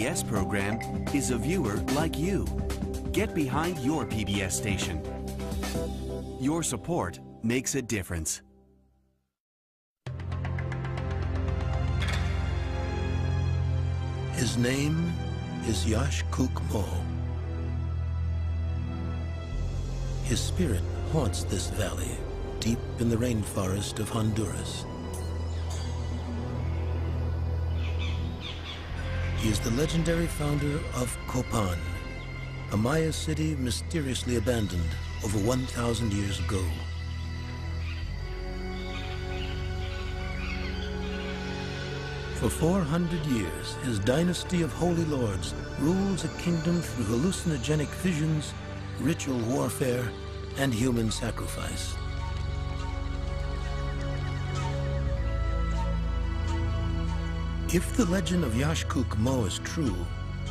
PBS program is a viewer like you. Get behind your PBS station. Your support makes a difference. His name is Yashkuk-Mo. His spirit haunts this valley, deep in the rainforest of Honduras. He is the legendary founder of Copan, a Maya city mysteriously abandoned over 1,000 years ago. For 400 years, his dynasty of holy lords rules a kingdom through hallucinogenic visions, ritual warfare, and human sacrifice. If the legend of Yashkuk-Mo is true,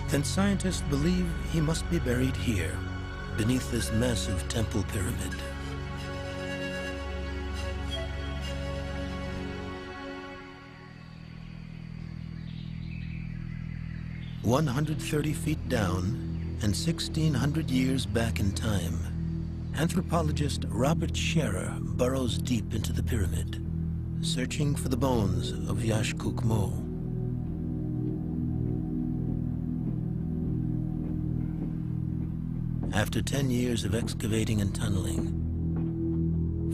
then scientists believe he must be buried here, beneath this massive temple pyramid. "130 feet down and 1,600 years back in time, anthropologist Robert Scherer burrows deep into the pyramid, searching for the bones of Yashkuk-Mo. After 10 years of excavating and tunneling,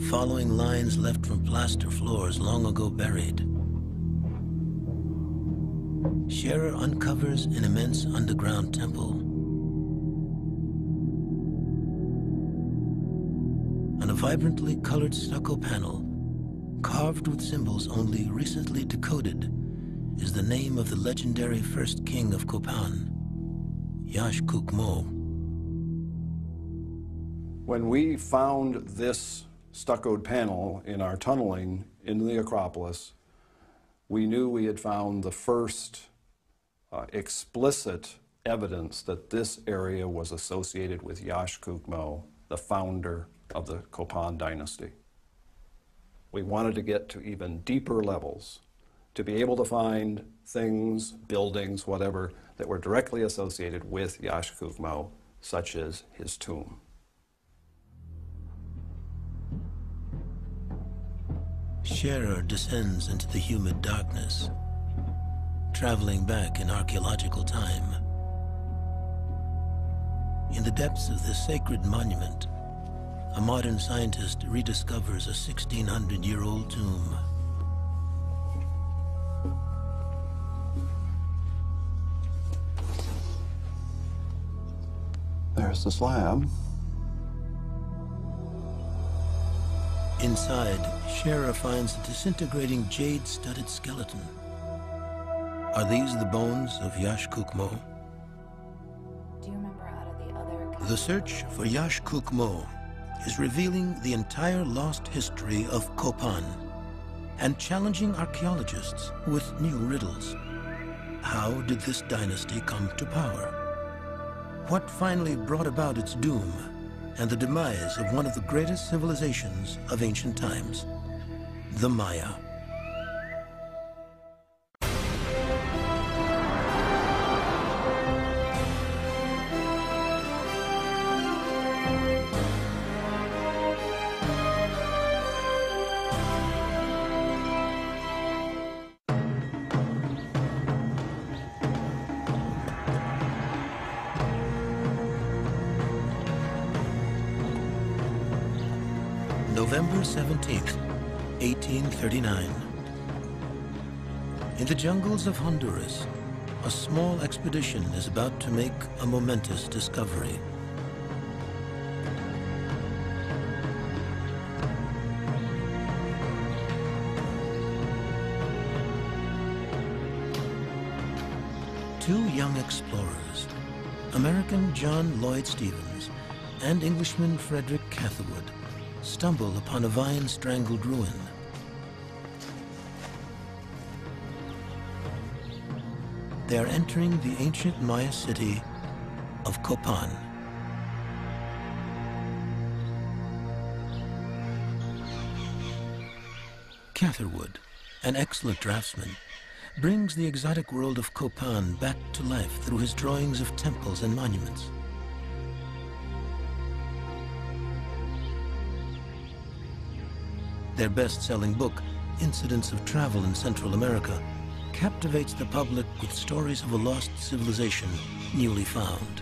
following lines left from plaster floors long ago buried, Scherer uncovers an immense underground temple. On a vibrantly colored stucco panel, carved with symbols only recently decoded, is the name of the legendary first king of Copan, Yashkuk-Mo. When we found this stuccoed panel in our tunneling in the Acropolis, we knew we had found the first explicit evidence that this area was associated with Yashkuk-Mo, the founder of the Copan dynasty. We wanted to get to even deeper levels, to be able to find things, buildings, whatever, that were directly associated with Yashkuk-Mo, such as his tomb. Scherer descends into the humid darkness, traveling back in archaeological time. In the depths of this sacred monument, a modern scientist rediscovers a 1,600-year-old tomb. There's the slab. Inside, Scherer finds a disintegrating jade-studded skeleton. Are these the bones of Yashkuk-Mo? Do you remember out of the other... The search for Yashkuk-Mo is revealing the entire lost history of Copan and challenging archaeologists with new riddles. How did this dynasty come to power? What finally brought about its doom and the demise of one of the greatest civilizations of ancient times, the Maya? November 17th, 1839. In the jungles of Honduras, a small expedition is about to make a momentous discovery. Two young explorers, American John Lloyd Stevens and Englishman Frederick Catherwood, stumble upon a vine-strangled ruin. They are entering the ancient Maya city of Copan. Catherwood, an excellent draftsman, brings the exotic world of Copan back to life through his drawings of temples and monuments. Their best-selling book, Incidents of Travel in Central America, captivates the public with stories of a lost civilization newly found.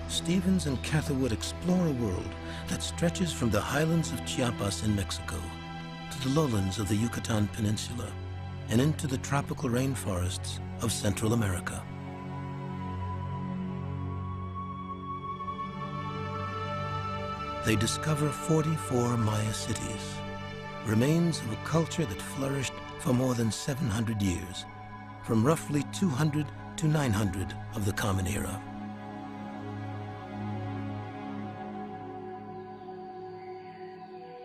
Stevens and Catherwood explore a world that stretches from the highlands of Chiapas in Mexico to the lowlands of the Yucatan Peninsula and into the tropical rainforests of Central America. They discover 44 Maya cities, remains of a culture that flourished for more than 700 years, from roughly 200 to 900 of the Common Era.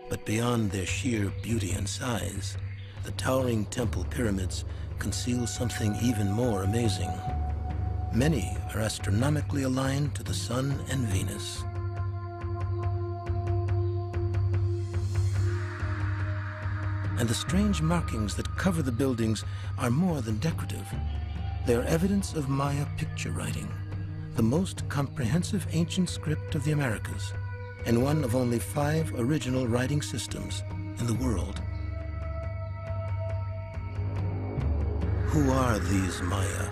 But beyond their sheer beauty and size, the towering temple pyramids conceal something even more amazing. Many are astronomically aligned to the Sun and Venus. And the strange markings that cover the buildings are more than decorative. They are evidence of Maya picture writing, the most comprehensive ancient script of the Americas, and one of only 5 original writing systems in the world. Who are these Maya?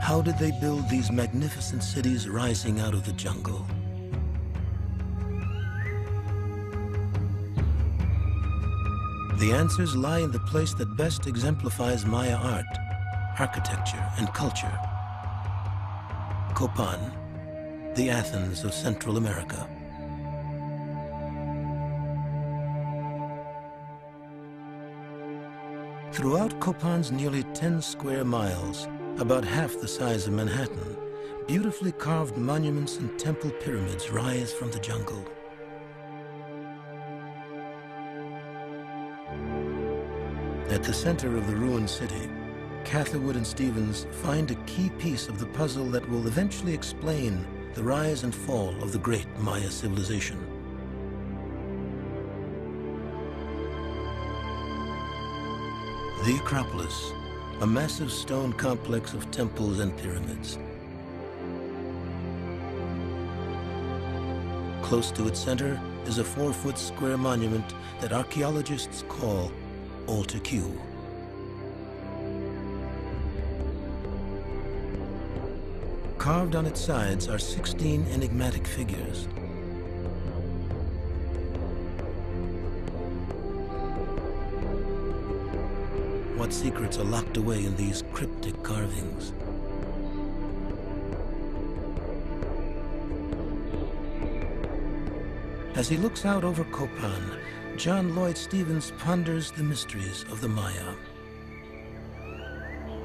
How did they build these magnificent cities rising out of the jungle? The answers lie in the place that best exemplifies Maya art, architecture, and culture. Copan, the Athens of Central America. Throughout Copan's nearly 10 square miles, about half the size of Manhattan, beautifully carved monuments and temple pyramids rise from the jungle. At the center of the ruined city, Catherwood and Stevens find a key piece of the puzzle that will eventually explain the rise and fall of the great Maya civilization. The Acropolis, a massive stone complex of temples and pyramids. Close to its center is a 4-foot square monument that archaeologists call Altar Q. Carved on its sides are 16 enigmatic figures. What secrets are locked away in these cryptic carvings? As he looks out over Copan, John Lloyd Stevens ponders the mysteries of the Maya.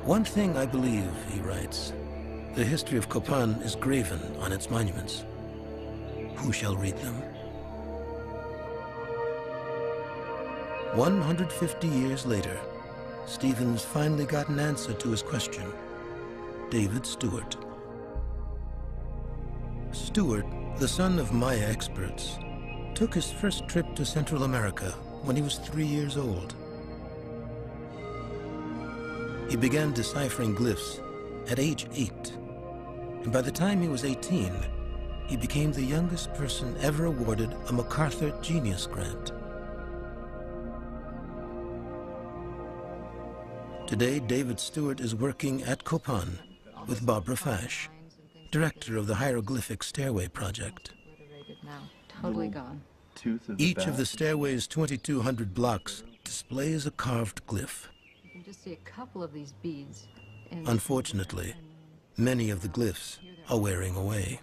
One thing I believe, he writes, the history of Copan is graven on its monuments. Who shall read them? 150 years later, Stevens finally got an answer to his question. David Stewart. Stewart, the son of Maya experts, took his first trip to Central America when he was 3 years old. He began deciphering glyphs at age 8, and by the time he was 18, he became the youngest person ever awarded a MacArthur Genius Grant. Today, David Stewart is working at Copan with Barbara Fash, director of the Hieroglyphic Stairway Project. Totally gone. Each of the stairway's 2,200 blocks displays a carved glyph. You can just see a couple of these beads. Unfortunately, many of the glyphs are wearing away.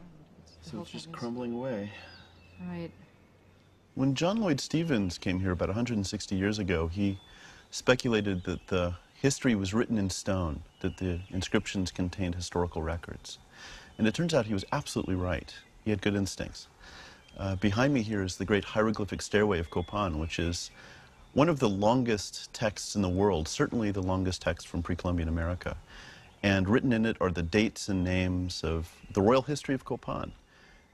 So it's just crumbling away. Right. When John Lloyd Stevens came here about 160 years ago, he speculated that the history was written in stone, that the inscriptions contained historical records. And it turns out he was absolutely right. He had good instincts. Behind me here is the great hieroglyphic stairway of Copan, which is one of the longest texts in the world, certainly the longest text from pre-Columbian America. And written in it are the dates and names of the royal history of Copan.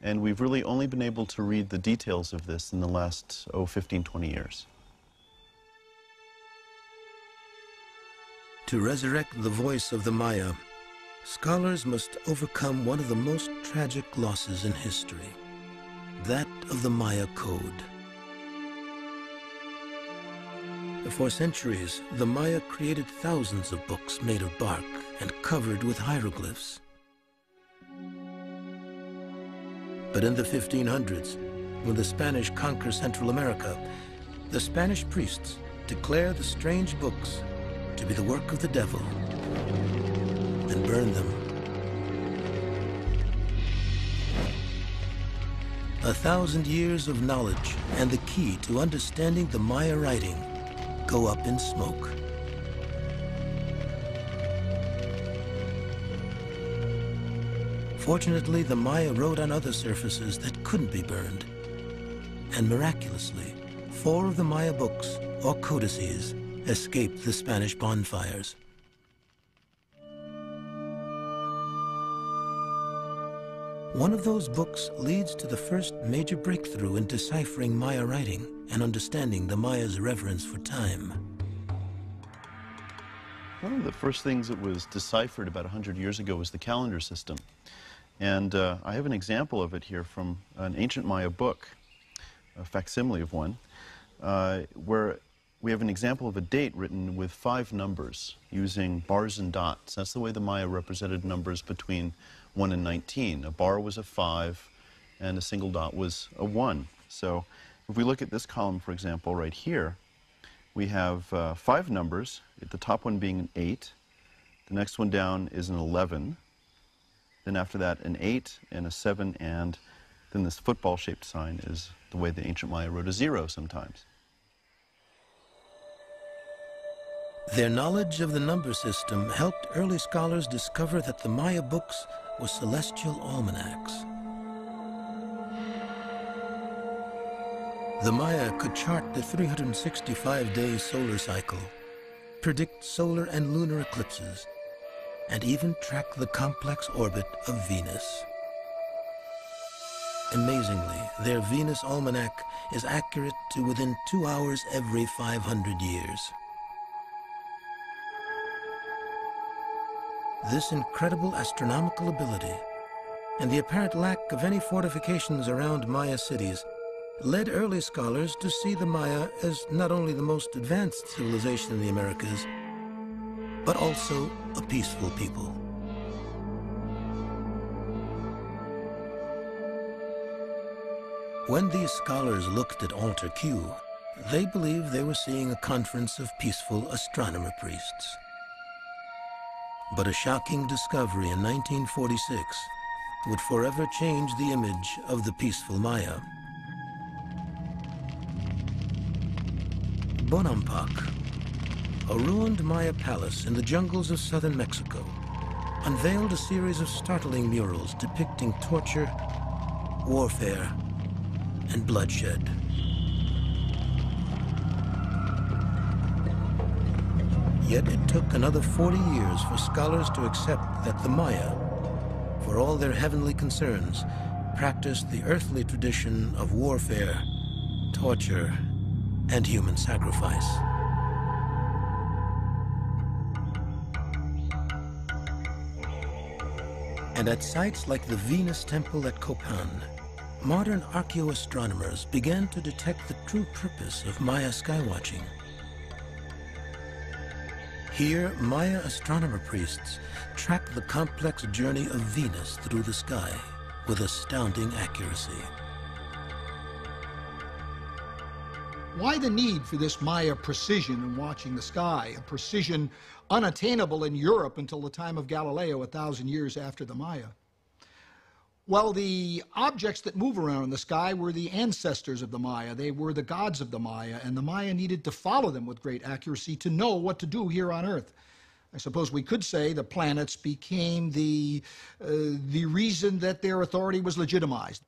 And we've really only been able to read the details of this in the last, 15, 20 years. To resurrect the voice of the Maya, scholars must overcome one of the most tragic losses in history, that of the Maya code. For centuries, the Maya created thousands of books made of bark and covered with hieroglyphs. But in the 1500s, when the Spanish conquer Central America, the Spanish priests declare the strange books to be the work of the devil and burn them. 1,000 years of knowledge and the key to understanding the Maya writing go up in smoke. Fortunately, the Maya wrote on other surfaces that couldn't be burned. And miraculously, 4 of the Maya books, or codices, escaped the Spanish bonfires. One of those books leads to the first major breakthrough in deciphering Maya writing and understanding the Maya's reverence for time. One of the first things that was deciphered about 100 years ago was the calendar system. And I have an example of it here from an ancient Maya book, a facsimile of one, where we have an example of a date written with 5 numbers using bars and dots. That's the way the Maya represented numbers between 1 and 19. A bar was a 5, and a single dot was a 1. So if we look at this column, for example, right here, we have 5 numbers, the top one being an 8. The next one down is an 11. Then after that, an 8 and a 7, and then this football-shaped sign is the way the ancient Maya wrote a 0 sometimes. Their knowledge of the number system helped early scholars discover that the Maya books were celestial almanacs. The Maya could chart the 365-day solar cycle, predict solar and lunar eclipses, and even track the complex orbit of Venus. Amazingly, their Venus almanac is accurate to within 2 hours every 500 years. This incredible astronomical ability and the apparent lack of any fortifications around Maya cities led early scholars to see the Maya as not only the most advanced civilization in the Americas, but also a peaceful people. When these scholars looked at Altar Q, they believed they were seeing a conference of peaceful astronomer priests. But a shocking discovery in 1946 would forever change the image of the peaceful Maya. Bonampak, a ruined Maya palace in the jungles of southern Mexico, unveiled a series of startling murals depicting torture, warfare, and bloodshed. Yet it took another 40 years for scholars to accept that the Maya, for all their heavenly concerns, practiced the earthly tradition of warfare, torture, and human sacrifice. And at sites like the Venus Temple at Copan, modern archaeoastronomers began to detect the true purpose of Maya skywatching. Here, Maya astronomer priests track the complex journey of Venus through the sky with astounding accuracy. Why the need for this Maya precision in watching the sky, a precision unattainable in Europe until the time of Galileo 1,000 years after the Maya? Well, the objects that move around in the sky were the ancestors of the Maya. They were the gods of the Maya, and the Maya needed to follow them with great accuracy to know what to do here on Earth. I suppose we could say the planets became the reason that their authority was legitimized.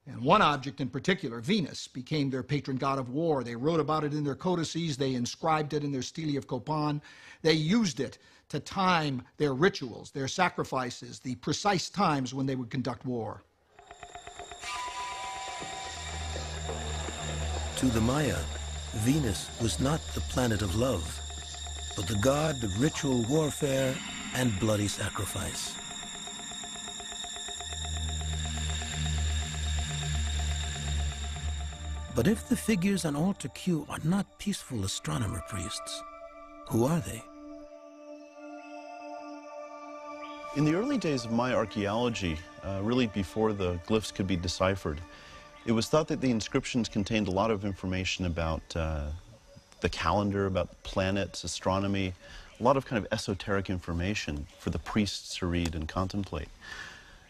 And one object in particular, Venus, became their patron god of war. They wrote about it in their codices. They inscribed it in their stele of Copan. They used it to time their rituals, their sacrifices, the precise times when they would conduct war. To the Maya, Venus was not the planet of love, but the god of ritual warfare and bloody sacrifice. But if the figures on altar Q are not peaceful astronomer priests, who are they? In the early days of Maya archaeology, really before the glyphs could be deciphered, it was thought that the inscriptions contained a lot of information about the calendar, about planets, astronomy, a lot of kind of esoteric information for the priests to read and contemplate.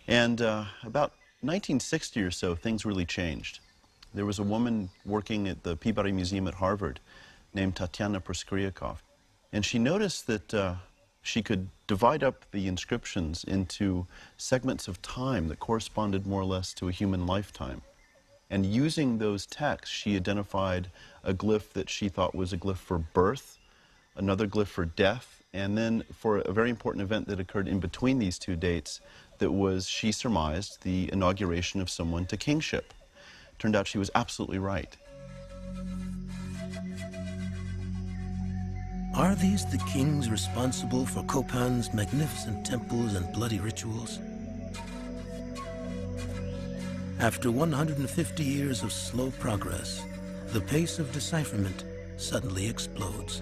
And about 1960 or so, things really changed. There was a woman working at the Peabody Museum at Harvard named Tatiana Proskryakov, and she noticed that she could divide up the inscriptions into segments of time that corresponded more or less to a human lifetime. And using those texts, she identified a glyph that she thought was a glyph for birth, another glyph for death, and then for a very important event that occurred in between these two dates that was, she surmised, the inauguration of someone to kingship. Turned out she was absolutely right. Are these the kings responsible for Copan's magnificent temples and bloody rituals? After 150 years of slow progress, the pace of decipherment suddenly explodes.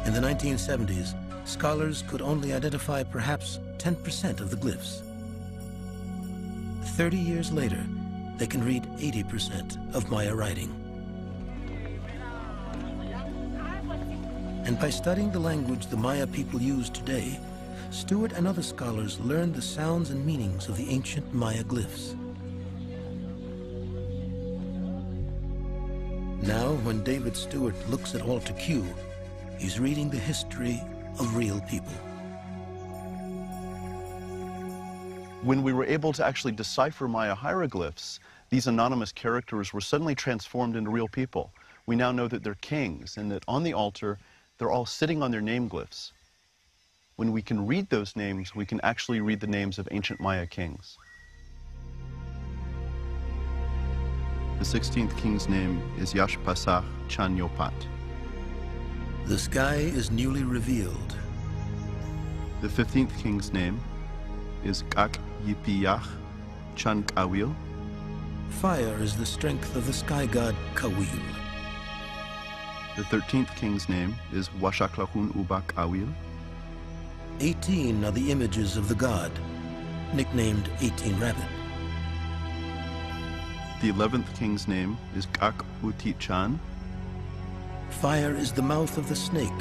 In the 1970s, scholars could only identify perhaps 10% of the glyphs. 30 years later, they can read 80% of Maya writing. And by studying the language the Maya people use today, Stewart and other scholars learned the sounds and meanings of the ancient Maya glyphs. Now, when David Stewart looks at altar Q, he's reading the history of real people. When we were able to actually decipher Maya hieroglyphs, these anonymous characters were suddenly transformed into real people. We now know that they're kings and that on the altar, they're all sitting on their name glyphs. When we can read those names, we can actually read the names of ancient Maya kings. The 16th king's name is Yashpasah Chanyopat. The sky is newly revealed. The 15th king's name is Kak Yipiyach Chankawil. Fire is the strength of the sky god Kawil. The 13th king's name is Washaklahun Ubak Awil. 18 are the images of the god, nicknamed 18 Rabbit. The 11th king's name is Kak Uti Chan. Fire is the mouth of the snake.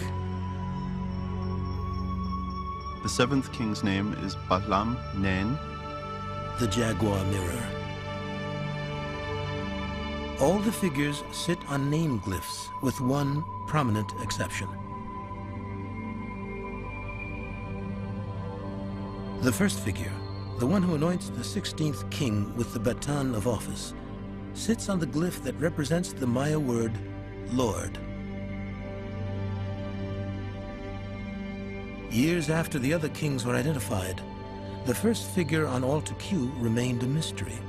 The 7th king's name is Balam Nen. The jaguar mirror. All the figures sit on name glyphs, with one prominent exception. The first figure, the one who anoints the 16th king with the baton of office, sits on the glyph that represents the Maya word, Lord. Years after the other kings were identified, the first figure on altar Q remained a mystery.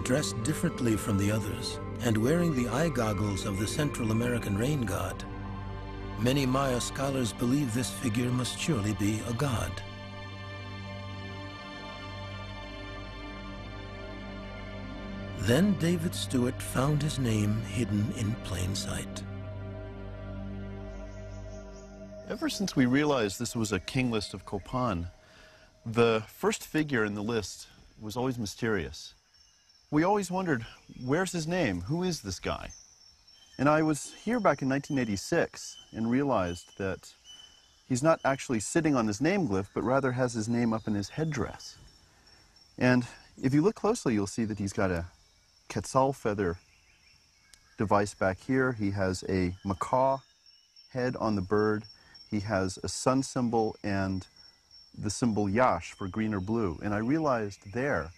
Dressed differently from the others, and wearing the eye goggles of the Central American rain god, many Maya scholars believe this figure must surely be a god. Then David Stewart found his name hidden in plain sight. Ever since we realized this was a king list of Copan, the first figure in the list was always mysterious. We always wondered, where's his name? Who is this guy? And I was here back in 1986 and realized that he's not actually sitting on his name glyph, but rather has his name up in his headdress. And if you look closely, you'll see that he's got a quetzal feather device back here. He has a macaw head on the bird. He has a sun symbol and the symbol yash for green or blue. And I realized there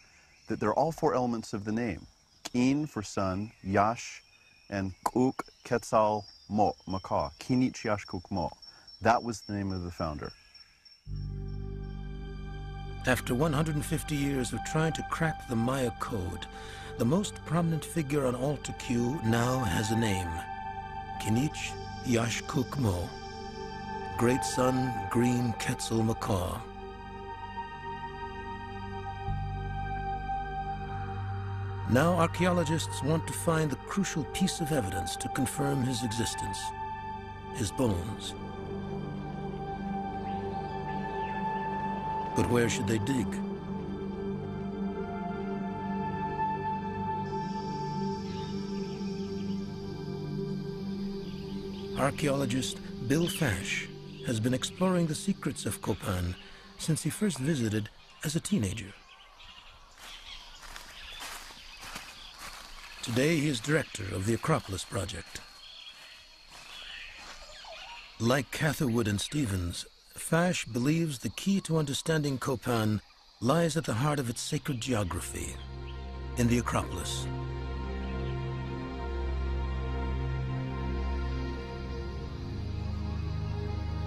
that they're all four elements of the name. Kin for sun, yash, and kuk, quetzal, mo, macaw. Kinich yash kuk mo. That was the name of the founder. After 150 years of trying to crack the Maya code, the most prominent figure on Altar Q now has a name: Kinich Yashkuk-mo, Great Sun Green Quetzal Macaw. Now archaeologists want to find the crucial piece of evidence to confirm his existence: his bones. But where should they dig? Archaeologist Bill Fash has been exploring the secrets of Copan since he first visited as a teenager. Today he is director of the Acropolis Project. Like Catherwood and Stevens, Fash believes the key to understanding Copan lies at the heart of its sacred geography, in the Acropolis.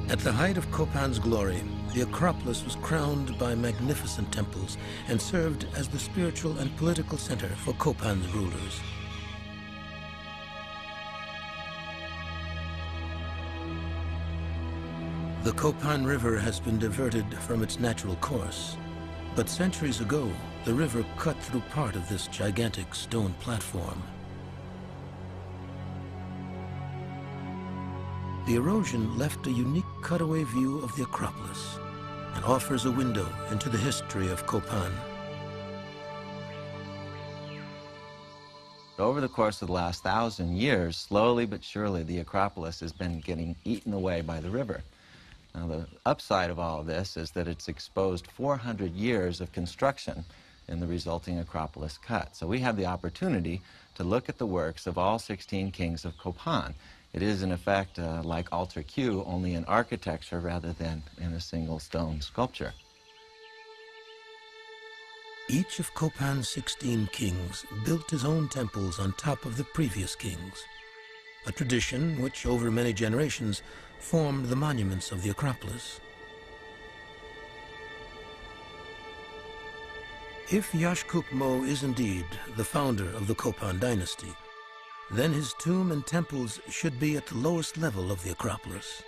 At the height of Copan's glory, the Acropolis was crowned by magnificent temples and served as the spiritual and political center for Copan's rulers. The Copan River has been diverted from its natural course, but centuries ago, the river cut through part of this gigantic stone platform. The erosion left a unique cutaway view of the Acropolis and offers a window into the history of Copan. Over the course of the last 1,000 years, slowly but surely, the Acropolis has been getting eaten away by the river. Now, the upside of all of this is that it's exposed 400 years of construction in the resulting Acropolis cut. So we have the opportunity to look at the works of all 16 kings of Copan. It is, in effect, like Altar Q, only in architecture rather than in a single stone sculpture. Each of Copan's 16 kings built his own temples on top of the previous kings, a tradition which, over many generations, formed the monuments of the Acropolis. If Yashkuk-mo is indeed the founder of the Copan dynasty, then his tomb and temples should be at the lowest level of the Acropolis.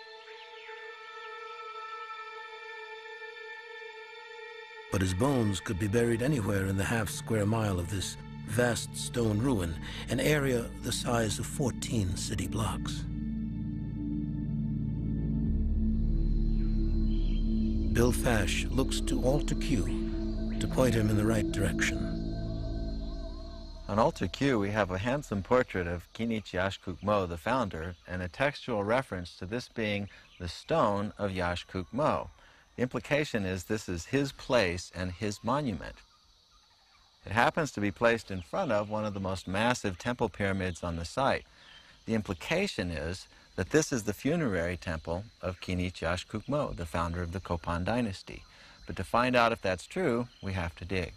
But his bones could be buried anywhere in the half-square mile of this vast stone ruin, an area the size of 14 city blocks. Bill Fash looks to Altar Q to point him in the right direction. On Altar Q, we have a handsome portrait of Kinich Yashkuk-mo, the founder, and a textual reference to this being the stone of Yashkuk-mo. The implication is this is his place and his monument. It happens to be placed in front of one of the most massive temple pyramids on the site. The implication is that this is the funerary temple of Kinich Yashkuk-mo, the founder of the Copan dynasty. But to find out if that's true, we have to dig.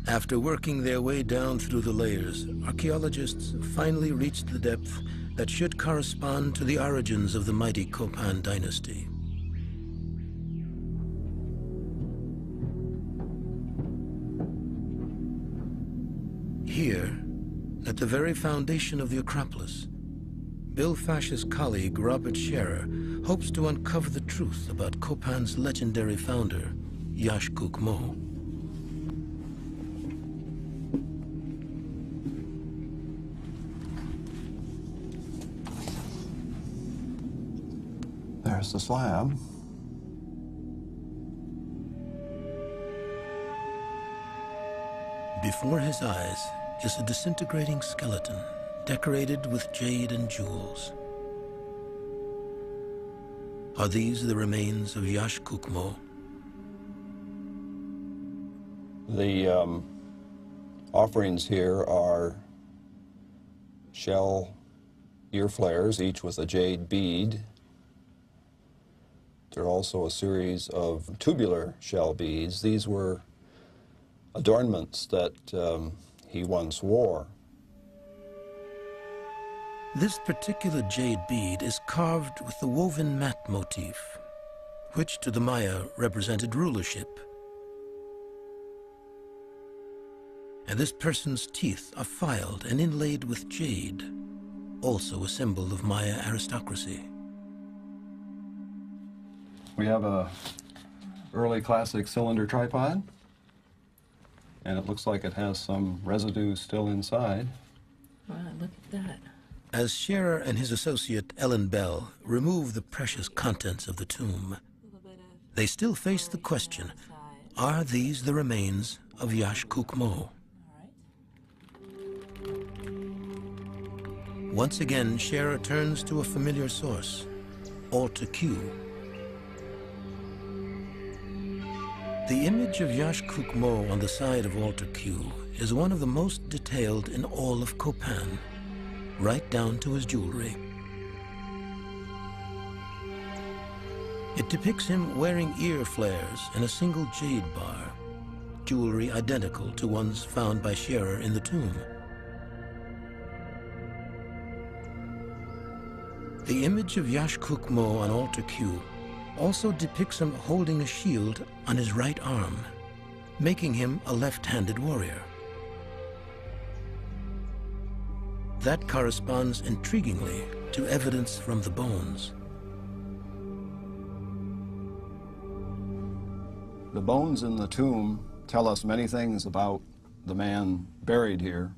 After working their way down through the layers, archaeologists finally reached the depth that should correspond to the origins of the mighty Copan dynasty. Here, at the very foundation of the Acropolis, Bill Fash's colleague Robert Scherer hopes to uncover the truth about Copan's legendary founder, Yashkuk-mo. There's the slab. Before his eyes is a disintegrating skeleton decorated with jade and jewels. Are these the remains of Yashkuk-mo? The offerings here are shell ear flares, each with a jade bead. There are also a series of tubular shell beads. These were adornments that he once wore. This particular jade bead is carved with the woven mat motif, which to the Maya represented rulership. And this person's teeth are filed and inlaid with jade, also a symbol of Maya aristocracy. We have a early classic cylinder tripod, and it looks like it has some residue still inside. Wow, look at that. As Scherer and his associate Ellen Bell remove the precious contents of the tomb, they still face the question, are these the remains of Yash-Kuk-Mo? Once again, Scherer turns to a familiar source, Altar Q. The image of Yash-Kuk-Mo on the side of Altar Q is one of the most detailed in all of Copan, right down to his jewelry. It depicts him wearing ear flares and a single jade bar, jewelry identical to ones found by Scherer in the tomb. The image of Yash-Kuk-Mo on Altar Q also depicts him holding a shield on his right arm, making him a left-handed warrior. That corresponds intriguingly to evidence from the bones. The bones in the tomb tell us many things about the man buried here.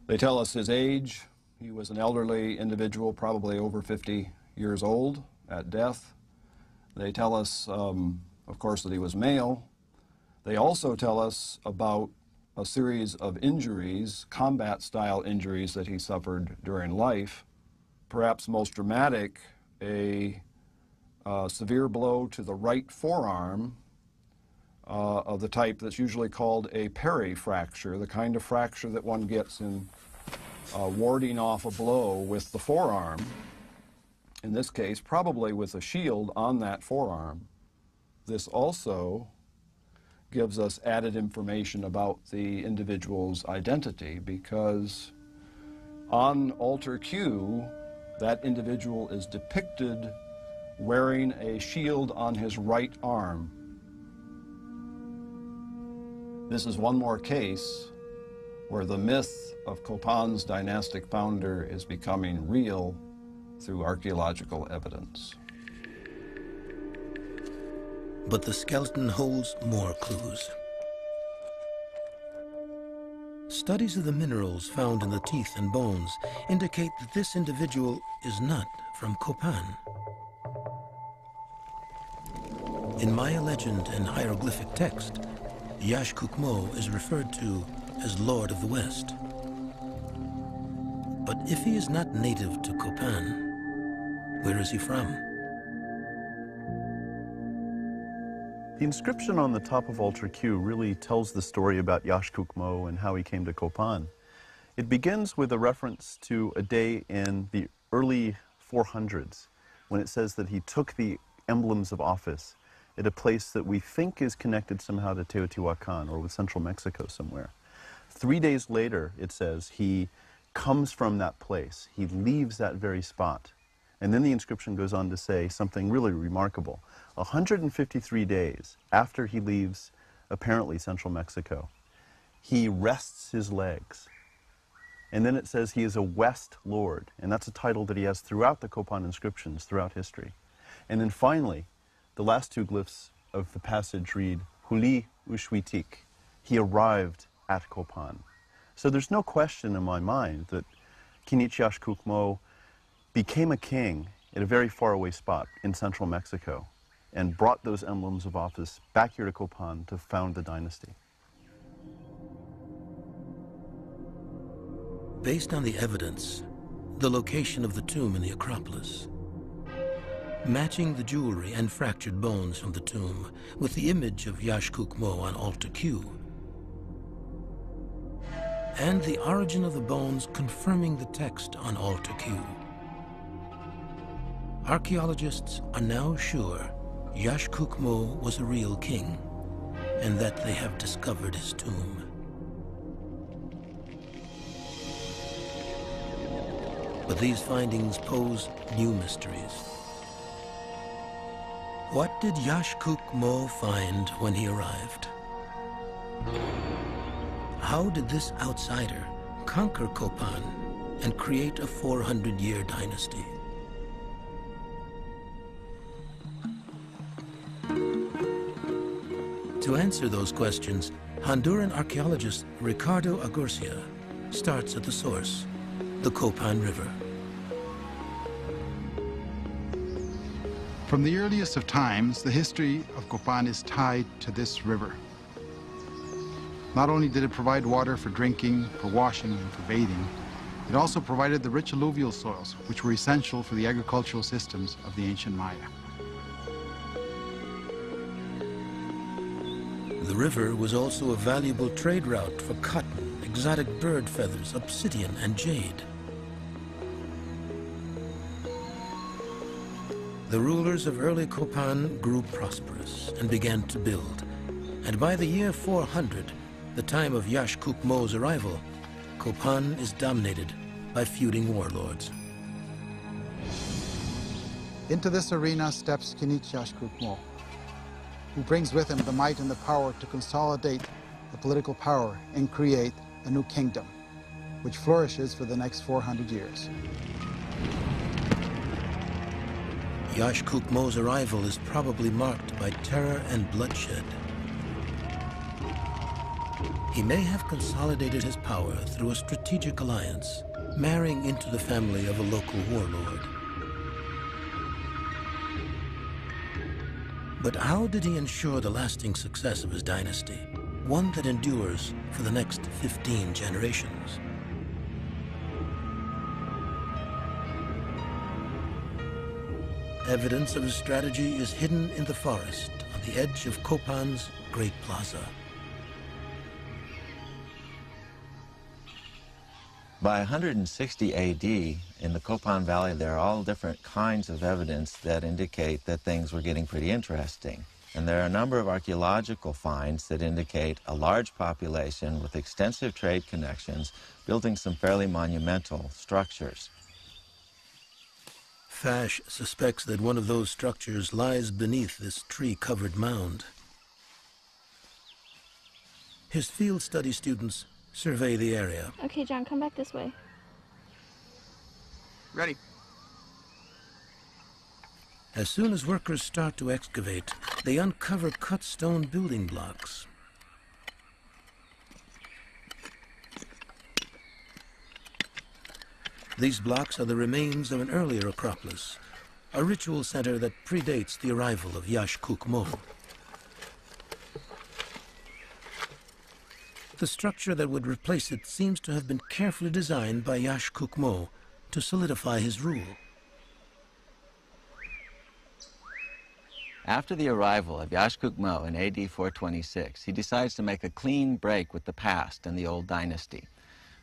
They tell us his age. He was an elderly individual, probably over 50 years old at death. They tell us, of course, that he was male. They also tell us about a series of injuries, combat-style injuries that he suffered during life. Perhaps most dramatic, a severe blow to the right forearm of the type that's usually called a perifracture, the kind of fracture that one gets in warding off a blow with the forearm. In this case, probably with a shield on that forearm. This also gives us added information about the individual's identity, because on Altar Q, that individual is depicted wearing a shield on his right arm. This is one more case where the myth of Copan's dynastic founder is becoming real through archaeological evidence. But the skeleton holds more clues. Studies of the minerals found in the teeth and bones indicate that this individual is not from Copan. In Maya legend and hieroglyphic text, Yash-Kuk-Mo is referred to as Lord of the West. But if he is not native to Copan, where is he from? The inscription on the top of Altar Q really tells the story about Yash-Kuk-Mo and how he came to Copan. It begins with a reference to a day in the early 400s when it says that he took the emblems of office at a place that we think is connected somehow to Teotihuacan or with central Mexico somewhere. 3 days later, it says, he comes from that place. He leaves that very spot. And then the inscription goes on to say something really remarkable. 153 days after he leaves, apparently, central Mexico, he rests his legs. And then it says he is a West Lord, and that's a title that he has throughout the Copan inscriptions, throughout history. And then finally, the last two glyphs of the passage read, Huli Ushwitik. He arrived at Copan. So there's no question in my mind that Kinich Yash-Kuk-Mo became a king at a very faraway spot in central Mexico and brought those emblems of office back here to Copan to found the dynasty. Based on the evidence, the location of the tomb in the Acropolis, matching the jewelry and fractured bones from the tomb with the image of Yash-Kuk-Mo on Altar Q, and the origin of the bones confirming the text on Altar Q, archaeologists are now sure Yash-Kuk-Mo was a real king, and that they have discovered his tomb. But these findings pose new mysteries. What did Yashkuk Mo find when he arrived? How did this outsider conquer Copan and create a 400-year dynasty? To answer those questions, Honduran archaeologist Ricardo Agurcia starts at the source, the Copan River. From the earliest of times, the history of Copan is tied to this river. Not only did it provide water for drinking, for washing, and for bathing, it also provided the rich alluvial soils, which were essential for the agricultural systems of the ancient Maya. The river was also a valuable trade route for cotton, exotic bird feathers, obsidian, and jade. The rulers of early Copan grew prosperous and began to build. And by the year 400, the time of Yashkuk Mo's arrival, Copan is dominated by feuding warlords. Into this arena steps Kinich Yashkuk Mo, who brings with him the might and the power to consolidate the political power and create a new kingdom, which flourishes for the next 400 years. Yashkuk Mo's arrival is probably marked by terror and bloodshed. He may have consolidated his power through a strategic alliance, marrying into the family of a local warlord. But how did he ensure the lasting success of his dynasty, one that endures for the next 15 generations? Evidence of his strategy is hidden in the forest on the edge of Copan's Great Plaza. By 160 AD, in the Copan Valley, there are all different kinds of evidence that indicate that things were getting pretty interesting. And there are a number of archaeological finds that indicate a large population with extensive trade connections building some fairly monumental structures. Fash suspects that one of those structures lies beneath this tree-covered mound. His field study students survey the area. Okay, John, come back this way. Ready. As soon as workers start to excavate, they uncover cut stone building blocks. These blocks are the remains of an earlier acropolis, a ritual center that predates the arrival of Yashkuk Mo. The structure that would replace it seems to have been carefully designed by Yashkuk Mo to solidify his rule. After the arrival of Yashkuk Mo in AD 426, he decides to make a clean break with the past and the old dynasty.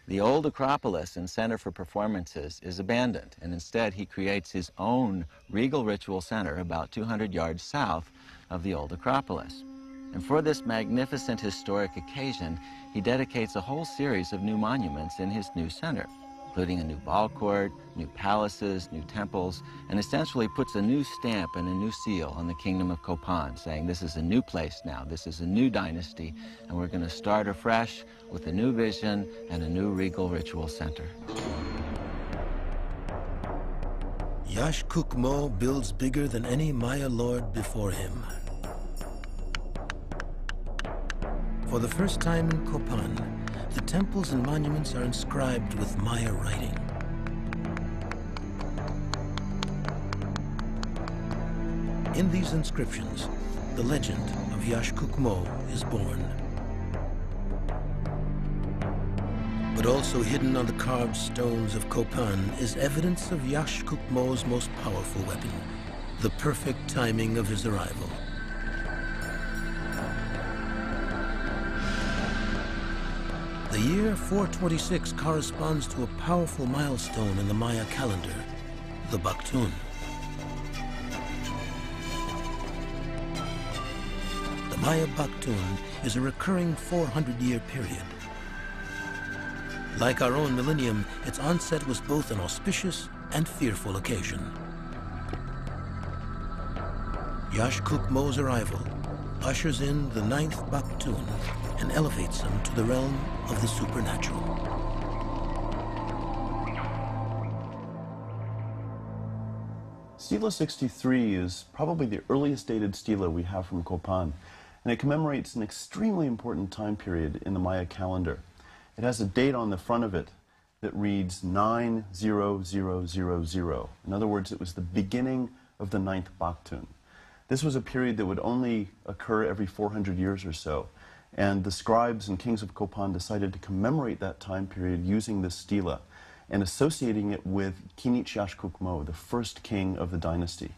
The old Acropolis and Center for Performances is abandoned, and instead he creates his own regal ritual center about 200 yards south of the old Acropolis. And for this magnificent historic occasion, he dedicates a whole series of new monuments in his new center, including a new ball court, new palaces, new temples, and essentially puts a new stamp and a new seal on the kingdom of Copan, saying this is a new place now, this is a new dynasty, and we're going to start afresh with a new vision and a new regal ritual center. Yashkuk Mo builds bigger than any Maya lord before him. For the first time in Copan, the temples and monuments are inscribed with Maya writing. In these inscriptions, the legend of Yashkuk Mo is born. But also hidden on the carved stones of Copan is evidence of Yashkuk Mo's most powerful weapon, the perfect timing of his arrival. The year 426 corresponds to a powerful milestone in the Maya calendar, the Baktun. The Maya Baktun is a recurring 400-year period. Like our own millennium, its onset was both an auspicious and fearful occasion. Yashkuk-Mo's arrival ushers in the 9th Baktun and elevates him to the realm of the supernatural. Stela 63 is probably the earliest dated stela we have from Copan, and it commemorates an extremely important time period in the Maya calendar. It has a date on the front of it that reads 90000. In other words, it was the beginning of the 9th Baktun. This was a period that would only occur every 400 years or so, and the scribes and kings of Copan decided to commemorate that time period using this stela and associating it with Kinich Yashkuk-Mo, the first king of the dynasty.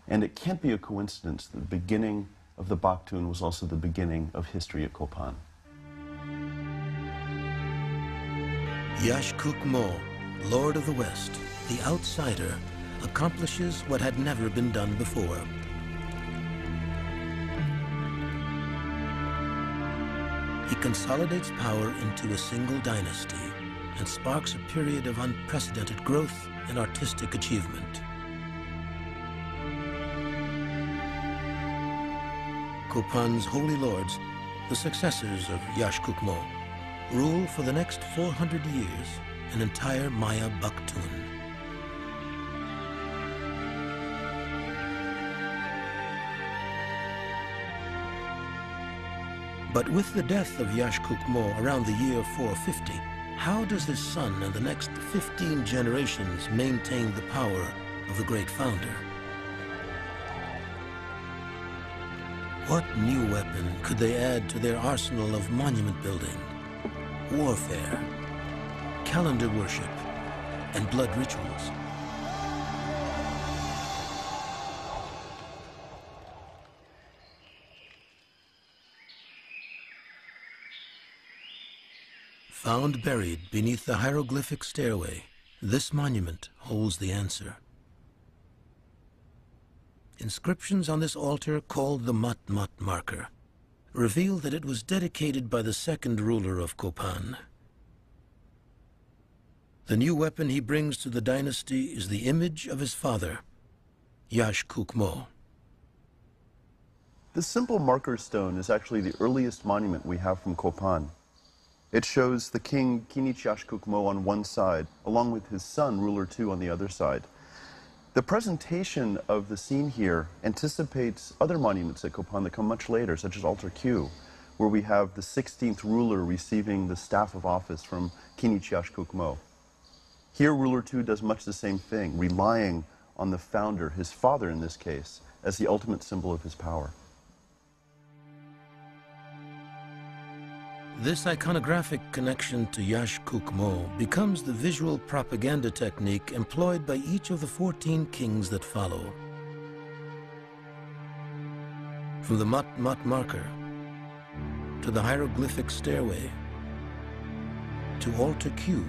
And it can't be a coincidence that the beginning of the Baktun was also the beginning of history at Copan. Yashkuk-Mo, Lord of the West, the outsider, accomplishes what had never been done before. He consolidates power into a single dynasty and sparks a period of unprecedented growth and artistic achievement. Copan's holy lords, the successors of Yashkuk-Mo, rule for the next 400 years an entire Maya Baktun. But with the death of Yashkuk-Mo around the year 450, how does his son and the next 15 generations maintain the power of the great founder? What new weapon could they add to their arsenal of monument building, warfare, calendar worship, and blood rituals? Found buried beneath the hieroglyphic stairway, this monument holds the answer. Inscriptions on this altar, called the Mat-Mat marker, reveal that it was dedicated by the second ruler of Copan. The new weapon he brings to the dynasty is the image of his father, Yashkuk-Mo. This simple marker stone is actually the earliest monument we have from Copan. It shows the king Kinich Yashkuk-Mo on one side, along with his son, Ruler II, on the other side. The presentation of the scene here anticipates other monuments at Copan that come much later, such as Altar Q, where we have the 16th ruler receiving the staff of office from Kinich Yashkuk-Mo. Here, Ruler II does much the same thing, relying on the founder, his father in this case, as the ultimate symbol of his power. This iconographic connection to Yashkuk-Mo becomes the visual propaganda technique employed by each of the 14 kings that follow. From the Mat-Mat marker, to the hieroglyphic stairway, to Altar Q,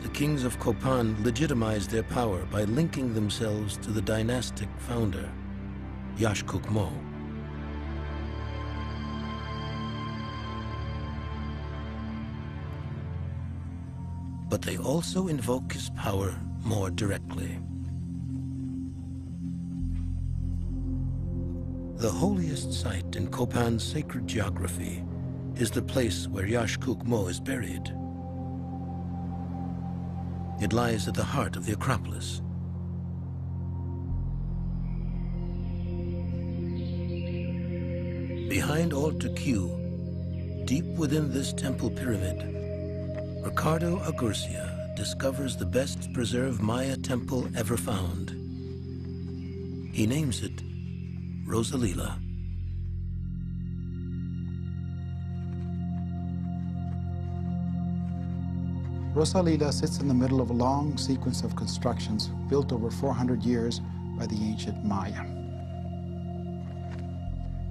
the kings of Copan legitimized their power by linking themselves to the dynastic founder, Yashkuk-Mo. But they also invoke his power more directly. The holiest site in Copan's sacred geography is the place where Yashkuk-Mo is buried. It lies at the heart of the Acropolis. Behind Altar Q, deep within this temple pyramid, Ricardo Agurcia discovers the best preserved Maya temple ever found. He names it Rosalila. Rosalila sits in the middle of a long sequence of constructions built over 400 years by the ancient Maya.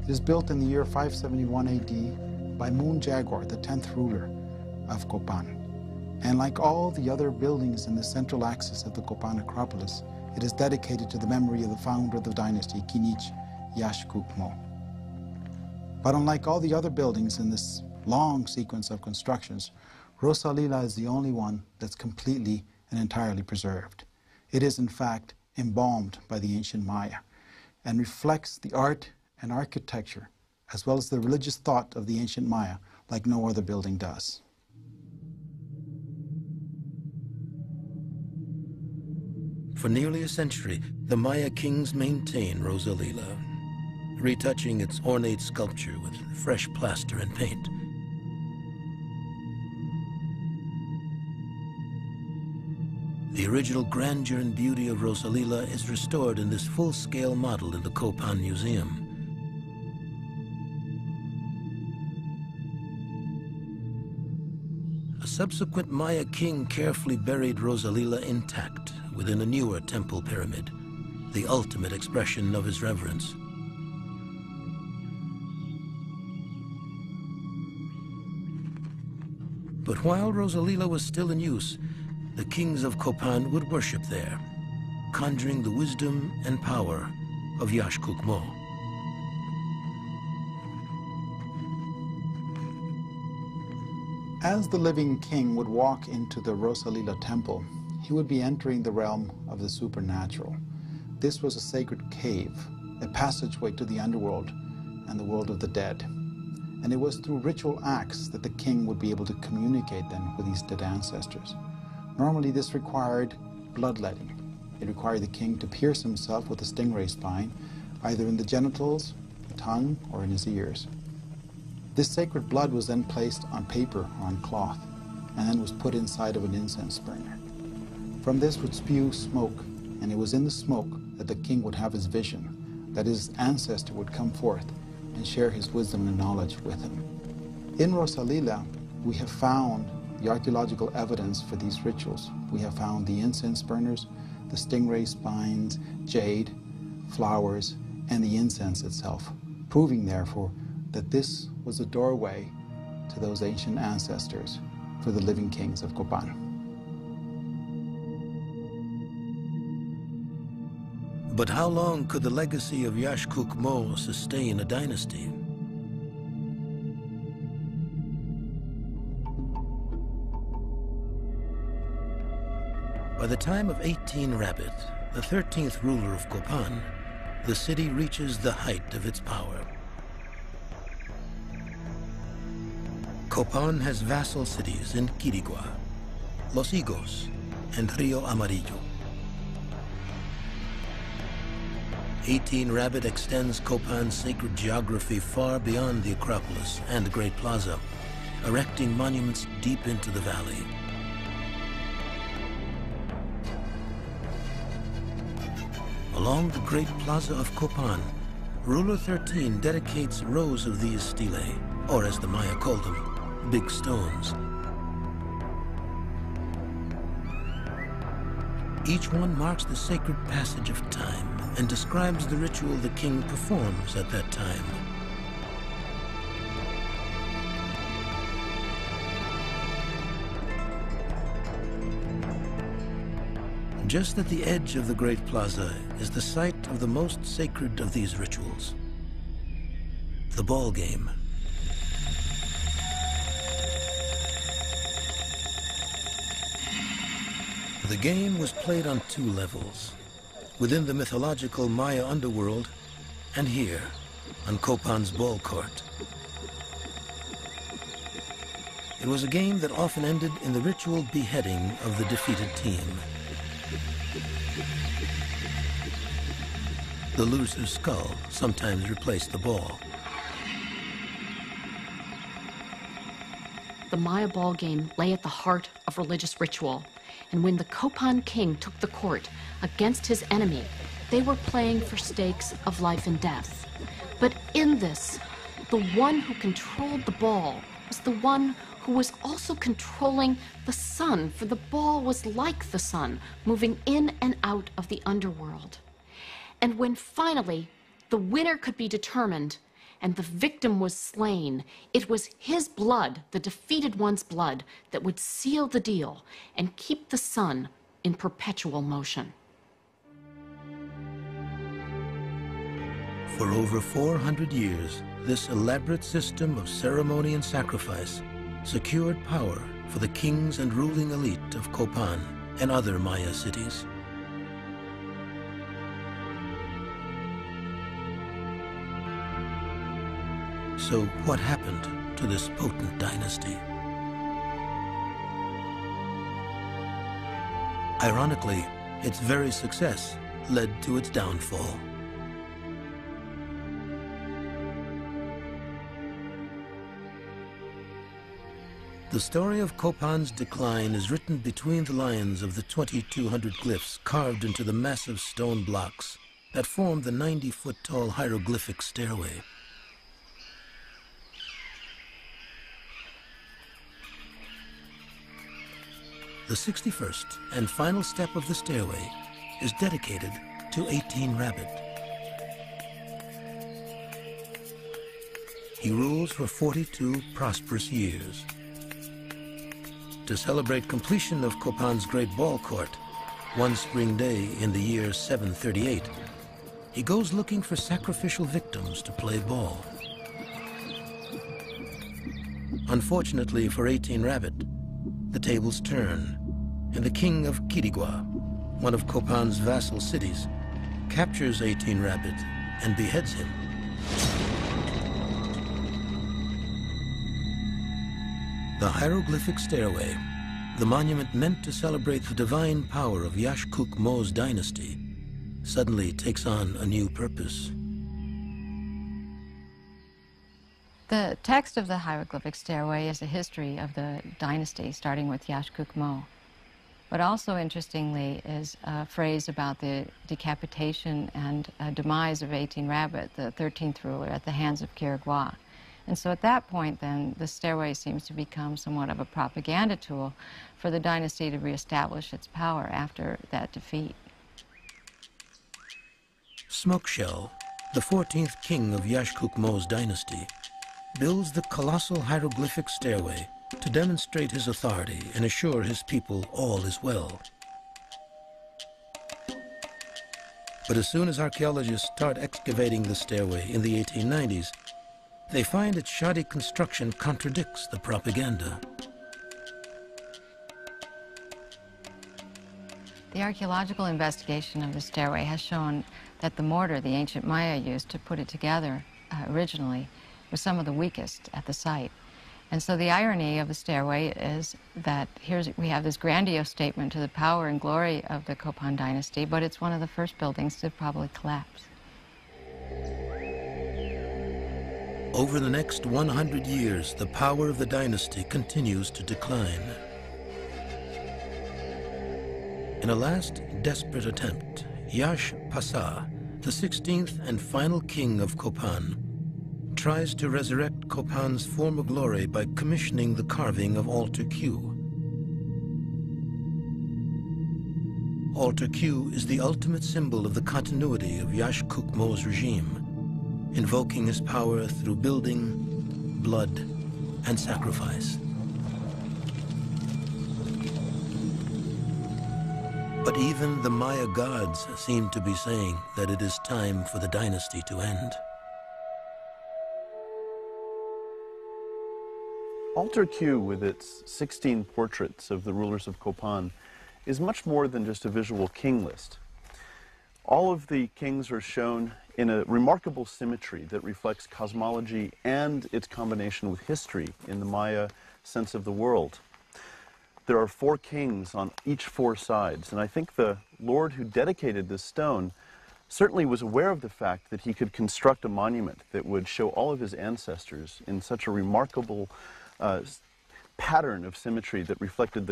It is built in the year 571 AD by Moon Jaguar, the 10th ruler of Copan. And like all the other buildings in the central axis of the Copan Acropolis, it is dedicated to the memory of the founder of the dynasty, Kinich Yashkuk-Mo. But unlike all the other buildings in this long sequence of constructions, Rosalila is the only one that's completely and entirely preserved. It is, in fact, embalmed by the ancient Maya and reflects the art and architecture as well as the religious thought of the ancient Maya like no other building does. For nearly a century, the Maya kings maintained Rosalila, retouching its ornate sculpture with fresh plaster and paint. The original grandeur and beauty of Rosalila is restored in this full-scale model in the Copan Museum. A subsequent Maya king carefully buried Rosalila intact within a newer temple pyramid, the ultimate expression of his reverence. But while Rosalila was still in use, the kings of Copan would worship there, conjuring the wisdom and power of Yaxcucmó. As the living king would walk into the Rosalila temple, he would be entering the realm of the supernatural. This was a sacred cave, a passageway to the underworld and the world of the dead. And it was through ritual acts that the king would be able to communicate then with these dead ancestors. Normally this required bloodletting. It required the king to pierce himself with a stingray spine, either in the genitals, the tongue, or in his ears. This sacred blood was then placed on paper or on cloth, and then was put inside of an incense burner. From this would spew smoke, and it was in the smoke that the king would have his vision, that his ancestor would come forth and share his wisdom and knowledge with him. In Rosalila, we have found the archaeological evidence for these rituals. We have found the incense burners, the stingray spines, jade, flowers, and the incense itself, proving therefore that this was a doorway to those ancient ancestors for the living kings of Copan. But how long could the legacy of Yaxcucmó sustain a dynasty? By the time of 18 Rabbit, the 13th ruler of Copan, the city reaches the height of its power. Copan has vassal cities in Quirigua, Los Higos, and Rio Amarillo. 18 Rabbit extends Copan's sacred geography far beyond the Acropolis and the Great Plaza, erecting monuments deep into the valley. Along the Great Plaza of Copan, Ruler 13 dedicates rows of these stelae, or as the Maya called them, big stones. Each one marks the sacred passage of time and describes the ritual the king performs at that time. Just at the edge of the Great Plaza is the site of the most sacred of these rituals, the ball game. The game was played on two levels, within the mythological Maya underworld and here on Copan's ball court. It was a game that often ended in the ritual beheading of the defeated team. The loser's skull sometimes replaced the ball. The Maya ball game lay at the heart of religious ritual, and when the Copan king took the court against his enemy, they were playing for stakes of life and death. But in this, the one who controlled the ball was the one who was also controlling the sun, for the ball was like the sun, moving in and out of the underworld. And when finally the winner could be determined and the victim was slain, it was his blood, the defeated one's blood, that would seal the deal and keep the sun in perpetual motion. For over 400 years, this elaborate system of ceremony and sacrifice secured power for the kings and ruling elite of Copan and other Maya cities. So what happened to this potent dynasty? Ironically, its very success led to its downfall. The story of Copan's decline is written between the lines of the 2,200 glyphs carved into the massive stone blocks that form the 90-foot-tall hieroglyphic stairway. The 61st and final step of the stairway is dedicated to 18 Rabbit. He rules for 42 prosperous years. To celebrate completion of Copan's great ball court, one spring day in the year 738, he goes looking for sacrificial victims to play ball. Unfortunately for 18 Rabbit, the tables turn, and the king of Quirigua, one of Copan's vassal cities, captures 18 Rabbit and beheads him. The hieroglyphic stairway, the monument meant to celebrate the divine power of Yashkuk-Mo's dynasty, suddenly takes on a new purpose. The text of the hieroglyphic stairway is a history of the dynasty, starting with Yashkuk-Mo. But also, interestingly, is a phrase about the decapitation and demise of 18 Rabbit, the 13th ruler, at the hands of Quirigua. And so at that point, then, the stairway seems to become somewhat of a propaganda tool for the dynasty to reestablish its power after that defeat. Smokeshell, the 14th king of Yashkuk-Mo's dynasty, builds the colossal hieroglyphic stairway to demonstrate his authority and assure his people all is well. But as soon as archaeologists start excavating the stairway in the 1890s, they find its shoddy construction contradicts the propaganda. The archaeological investigation of the stairway has shown that the mortar the ancient Maya used to put it together originally was some of the weakest at the site. And so the irony of the stairway is that we have this grandiose statement to the power and glory of the Copan dynasty, but it's one of the first buildings to probably collapse. Over the next 100 years, the power of the dynasty continues to decline. In a last desperate attempt, Yash Pasa, the 16th and final king of Copan, tries to resurrect Copan's former glory by commissioning the carving of Altar Q. Altar Q is the ultimate symbol of the continuity of Yashkuk-Mo's regime, invoking his power through building, blood, and sacrifice. But even the Maya gods seem to be saying that it is time for the dynasty to end. Altar Q, with its 16 portraits of the rulers of Copan, is much more than just a visual king list. All of the kings are shown in a remarkable symmetry that reflects cosmology and its combination with history in the Maya sense of the world. There are 4 kings on each 4 sides, and I think the Lord who dedicated this stone certainly was aware of the fact that he could construct a monument that would show all of his ancestors in such a remarkable pattern of symmetry that reflected the